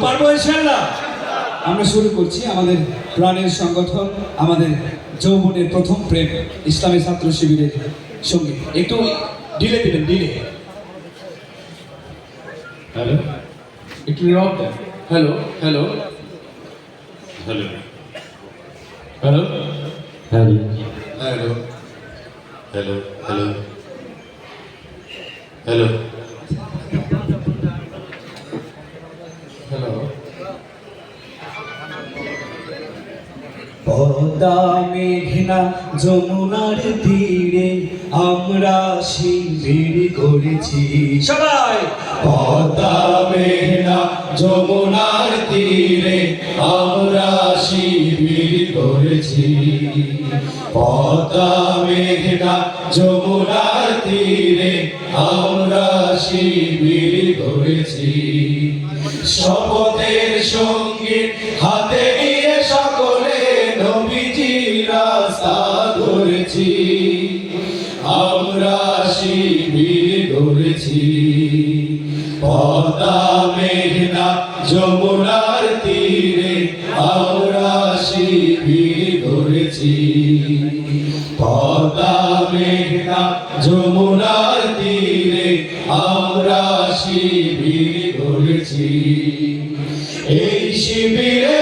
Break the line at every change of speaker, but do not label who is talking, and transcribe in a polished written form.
পারবো ইনশাআল্লাহ। আমরা শুরু করছি আমাদের প্রাণের সংগঠন, আমাদের যৌবনের প্রথম প্রেম ইসলামী ছাত্র শিবিরের সঙ্গে। একটু ডিলে দিবেন, ডিলে। হ্যালো, একটু রক দেন। Hello hello hello hello hello hello hello hello hello hello. Padma মেঘনা যমুনার তীরে আমরা শিবির করেছি সবাই। পদ্মা মেঘনা যমুনার তীরে আমরা শিবির করেছি। পদ্মা মেঘনা যমুনার তীরে আমরা শিবির করেছি। শপথের সঙ্গীত হাতে নিয়ে সকলে নবীজি রাস্তা ধরেছি। আমরা শিবির গড়েছি। পদ্মা মেঘনা যমুনার তীরে আমরা শিবির গড়েছি। পদ্মা মেঘনা যমুনার তীরে আমরা শিবির গড়েছি। এই শিবিরে